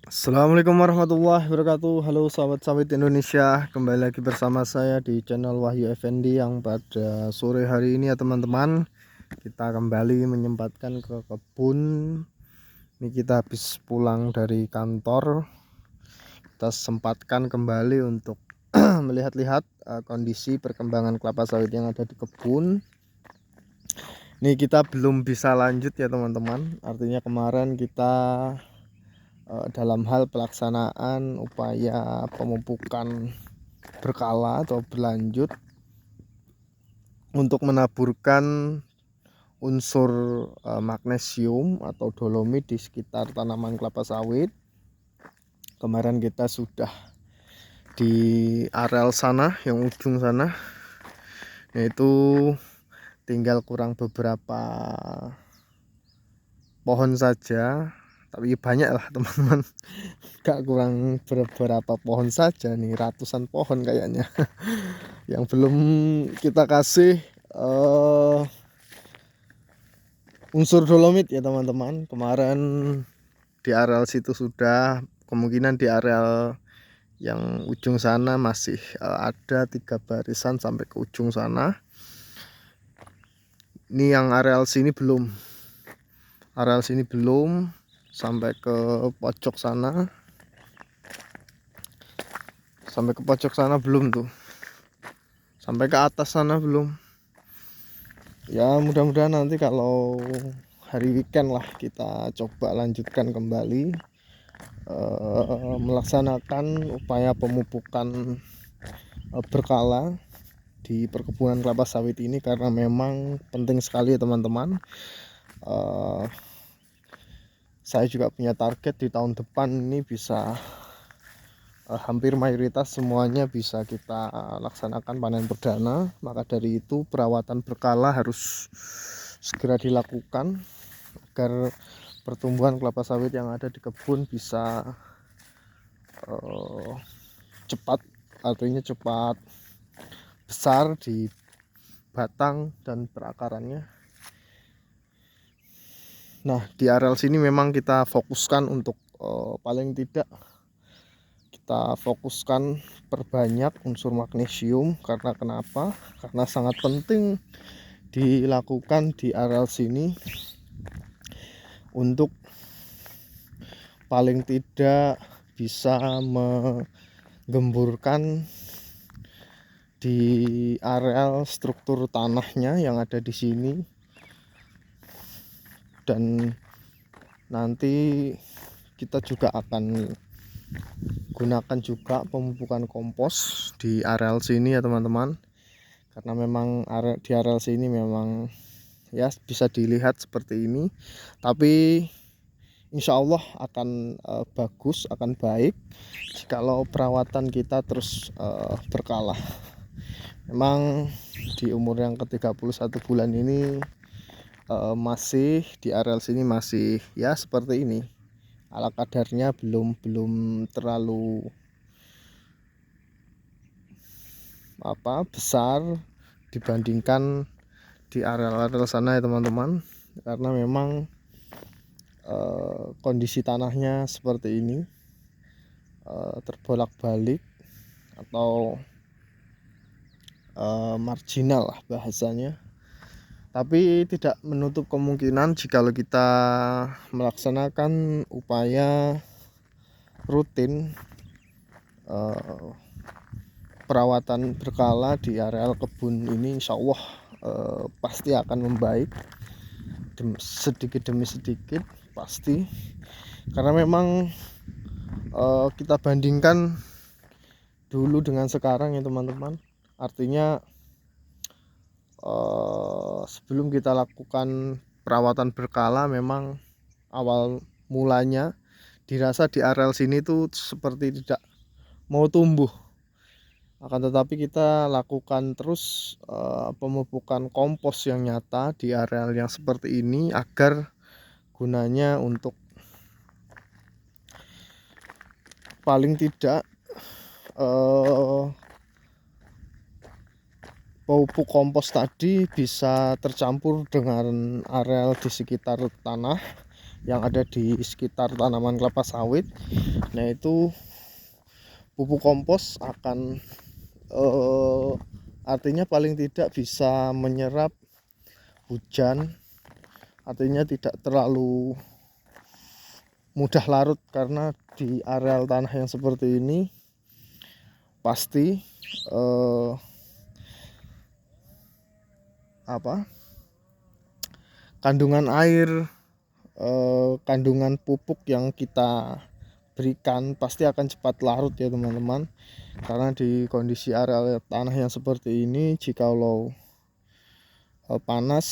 Assalamualaikum warahmatullahi wabarakatuh. Halo sahabat sawit Indonesia, kembali lagi bersama saya di channel Wahyu Effendi yang pada sore hari ini ya teman-teman, kita kembali menyempatkan ke kebun. Ini kita habis pulang dari kantor, kita sempatkan kembali untuk melihat-lihat kondisi perkembangan kelapa sawit yang ada di kebun. Ini kita belum bisa lanjut ya teman-teman, artinya kemarin kita dalam hal pelaksanaan upaya pemupukan berkala atau berlanjut untuk menaburkan unsur magnesium atau dolomit di sekitar tanaman kelapa sawit. Kemarin kita sudah di areal sana, yang ujung sana, yaitu tinggal kurang beberapa pohon saja, tapi banyak lah teman-teman. Gak kurang beberapa pohon saja nih, ratusan pohon kayaknya yang belum kita kasih unsur dolomit ya teman-teman. Kemarin di areal situ sudah, kemungkinan di areal yang ujung sana masih ada 3 barisan sampai ke ujung sana. Ini yang areal sini belum, sampai ke pojok sana, belum tuh, sampai ke atas sana belum. Ya mudah-mudahan nanti kalau hari weekend lah kita coba lanjutkan kembali melaksanakan upaya pemupukan berkala di perkebunan kelapa sawit ini, karena memang penting sekali ya teman-teman. Saya juga punya target di tahun depan ini bisa hampir mayoritas semuanya bisa kita laksanakan panen perdana. Maka dari itu perawatan berkala harus segera dilakukan agar pertumbuhan kelapa sawit yang ada di kebun bisa cepat, artinya cepat besar di batang dan perakarannya. Nah, di areal sini memang kita fokuskan untuk paling tidak kita fokuskan perbanyak unsur magnesium. Karena kenapa? Karena sangat penting dilakukan di areal sini untuk paling tidak bisa menggemburkan di areal struktur tanahnya yang ada di sini. Dan nanti kita juga akan gunakan juga pemupukan kompos di areal sini ya teman-teman, karena memang di areal sini memang ya bisa dilihat seperti ini, tapi insya Allah akan bagus, akan baik jikalau perawatan kita terus berkala. Memang di umur yang ke-31 bulan ini masih di areal sini masih ya seperti ini, ala kadarnya belum terlalu besar dibandingkan di areal sana ya teman-teman, karena memang kondisi tanahnya seperti ini, terbolak-balik atau marginal lah bahasanya. Tapi tidak menutup kemungkinan jikalau kita melaksanakan upaya rutin perawatan berkala di areal kebun ini, insya Allah pasti akan membaik sedikit demi sedikit pasti. Karena memang kita bandingkan dulu dengan sekarang ya teman-teman, artinya sebelum kita lakukan perawatan berkala memang awal mulanya dirasa di areal sini tuh seperti tidak mau tumbuh. Akan tetapi kita lakukan terus pemupukan kompos yang nyata di areal yang seperti ini, agar gunanya untuk paling tidak pupuk kompos tadi bisa tercampur dengan areal di sekitar tanah, yang ada di sekitar tanaman kelapa sawit. Nah itu pupuk kompos akan artinya paling tidak bisa menyerap hujan, artinya tidak terlalu mudah larut, karena di areal tanah yang seperti ini pasti kandungan air, kandungan pupuk yang kita berikan pasti akan cepat larut ya teman-teman, karena di kondisi areal tanah yang seperti ini jikalau panas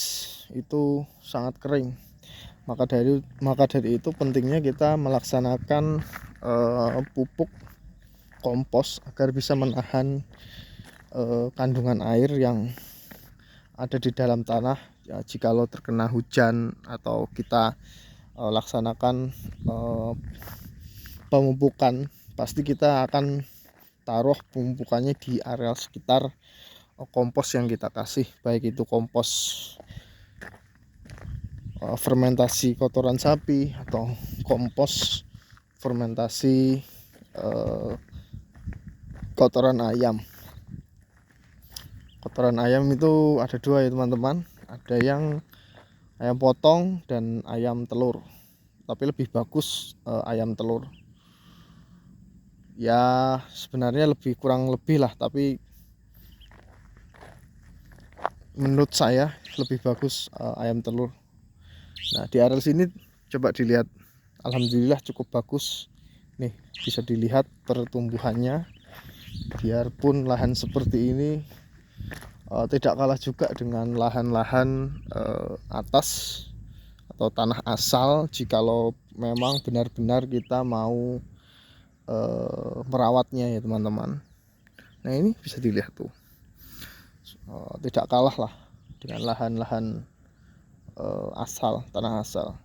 itu sangat kering. Maka dari itu pentingnya kita melaksanakan pupuk kompos agar bisa menahan kandungan air yang ada di dalam tanah ya, jikalau terkena hujan atau kita laksanakan pemupukan, pasti kita akan taruh pemupukannya di areal sekitar kompos yang kita kasih, baik itu kompos fermentasi kotoran sapi atau kompos fermentasi kotoran ayam. Kotoran ayam itu ada dua ya teman-teman, ada yang ayam potong dan ayam telur, tapi lebih bagus ayam telur. Ya sebenarnya kurang lebih lah, tapi menurut saya lebih bagus ayam telur. Nah di areal sini coba dilihat, alhamdulillah cukup bagus nih, bisa dilihat pertumbuhannya. Biarpun lahan seperti ini tidak kalah juga dengan lahan-lahan atas atau tanah asal, jikalau memang benar-benar kita mau merawatnya ya teman-teman. Nah ini bisa dilihat tuh, tidak kalah lah dengan lahan-lahan asal, tanah asal.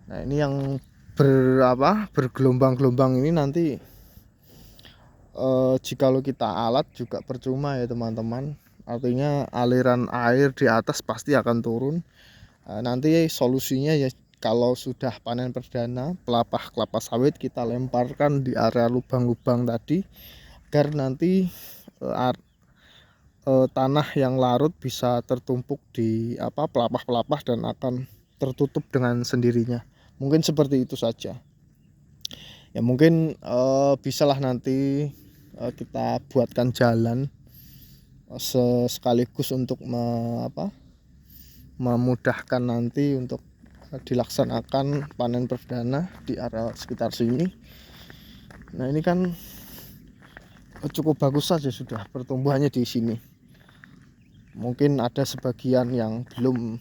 Nah ini yang bergelombang-gelombang ini nanti jikalau kita alat juga percuma ya teman-teman, artinya aliran air di atas pasti akan turun. Nanti solusinya ya, kalau sudah panen perdana pelepah kelapa sawit kita lemparkan di area lubang-lubang tadi, agar nanti tanah yang larut bisa tertumpuk di pelepah-pelepah dan akan tertutup dengan sendirinya. Mungkin seperti itu saja ya. Mungkin bisalah nanti kita buatkan jalan sekaligus untuk memudahkan nanti untuk dilaksanakan panen perdana di area sekitar sini. Nah ini kan cukup bagus saja sudah pertumbuhannya di sini. Mungkin ada sebagian yang belum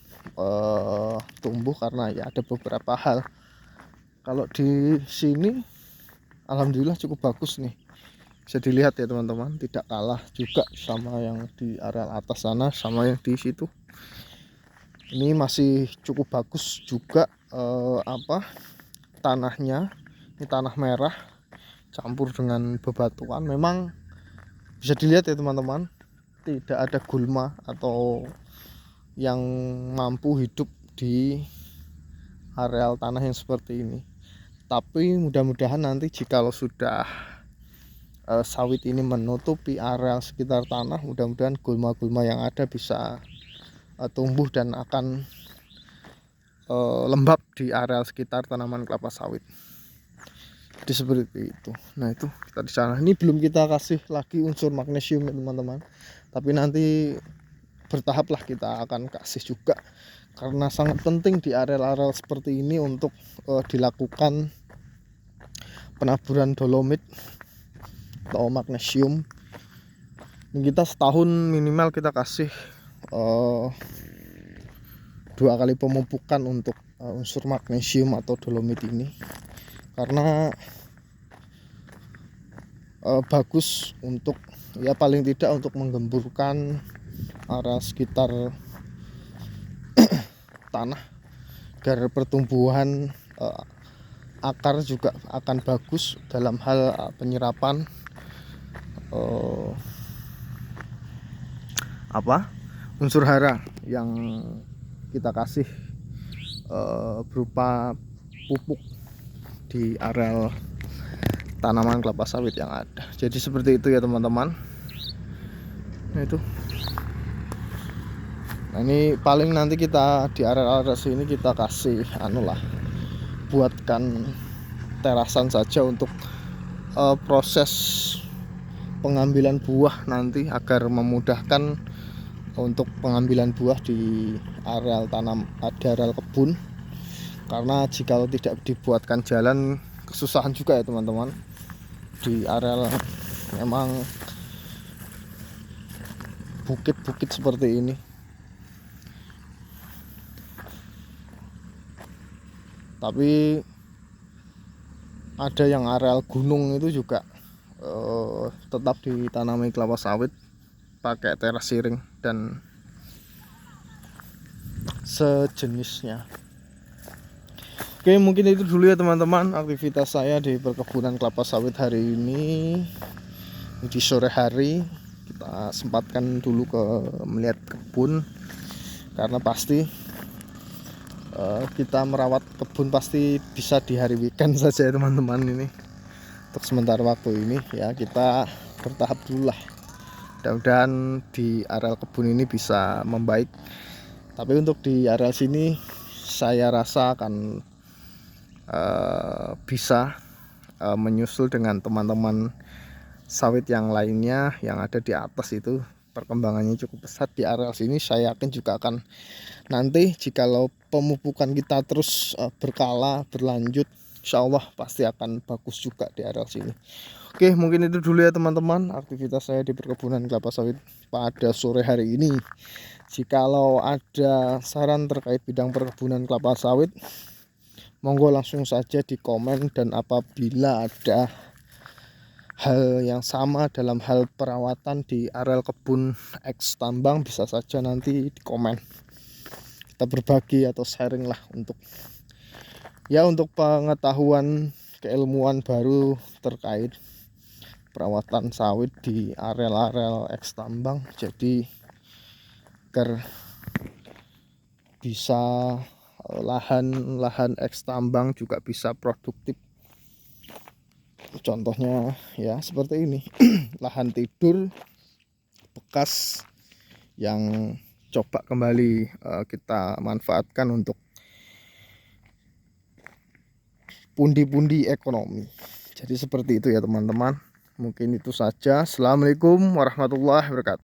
tumbuh karena ya ada beberapa hal. Kalau di sini alhamdulillah cukup bagus nih, bisa dilihat ya teman-teman, tidak kalah juga sama yang di areal atas sana, sama yang di situ. Ini masih cukup bagus juga tanahnya. Ini tanah merah campur dengan bebatuan. Memang bisa dilihat ya teman-teman, tidak ada gulma atau yang mampu hidup di areal tanah yang seperti ini. Tapi mudah-mudahan nanti jikalau sudah sawit ini menutupi areal sekitar tanah, mudah-mudahan gulma-gulma yang ada bisa tumbuh dan akan lembab di areal sekitar tanaman kelapa sawit. Jadi seperti itu. Nah itu kita di sana. Ini belum kita kasih lagi unsur magnesium ya teman-teman, tapi nanti bertahap lah kita akan kasih juga, karena sangat penting di areal-areal seperti ini untuk dilakukan penaburan dolomit atau magnesium. Ini kita setahun minimal kita kasih 2 kali pemupukan untuk unsur magnesium atau dolomit ini, karena bagus untuk ya paling tidak untuk menggemburkan area sekitar tanah, agar pertumbuhan akar juga akan bagus dalam hal penyerapan unsur hara yang kita kasih berupa pupuk di areal tanaman kelapa sawit yang ada. Jadi seperti itu ya teman-teman. Nah itu. Nah ini paling nanti kita di area-area sini kita kasih buatkan terasan saja untuk proses pengambilan buah nanti, agar memudahkan untuk pengambilan buah di areal areal kebun. Karena jika tidak dibuatkan jalan, kesusahan juga ya teman-teman. Di areal memang bukit-bukit seperti ini. Tapi ada yang areal gunung itu juga tetap ditanami kelapa sawit pakai terasiring dan sejenisnya. Oke, mungkin itu dulu ya teman-teman aktivitas saya di perkebunan kelapa sawit hari ini. Di sore hari kita sempatkan dulu melihat kebun, karena pasti kita merawat kebun pasti bisa di hari weekend saja ya teman-teman. Ini untuk sementara waktu ini ya kita bertahap dulu lah. Mudah-mudahan di areal kebun ini bisa membaik. Tapi untuk di areal sini saya rasa akan bisa menyusul dengan teman-teman sawit yang lainnya yang ada di atas. Itu perkembangannya cukup pesat di areal sini. Saya yakin juga akan nanti jikalau pemupukan kita terus berkala berlanjut, insya Allah pasti akan bagus juga di areal sini. Oke, mungkin itu dulu ya teman-teman aktivitas saya di perkebunan kelapa sawit pada sore hari ini. Jikalau ada saran terkait bidang perkebunan kelapa sawit, monggo langsung saja di komen. Dan apabila ada hal yang sama dalam hal perawatan di areal kebun X tambang, bisa saja nanti di komen. Kita berbagi atau sharing lah untuk pengetahuan keilmuan baru terkait perawatan sawit di areal-areal X tambang. Jadi agar bisa lahan X tambang juga bisa produktif. Contohnya ya seperti ini. Lahan tidur bekas yang coba kembali kita manfaatkan untuk pundi-pundi ekonomi. Jadi seperti itu ya teman-teman. Mungkin itu saja. Assalamualaikum warahmatullahi wabarakatuh.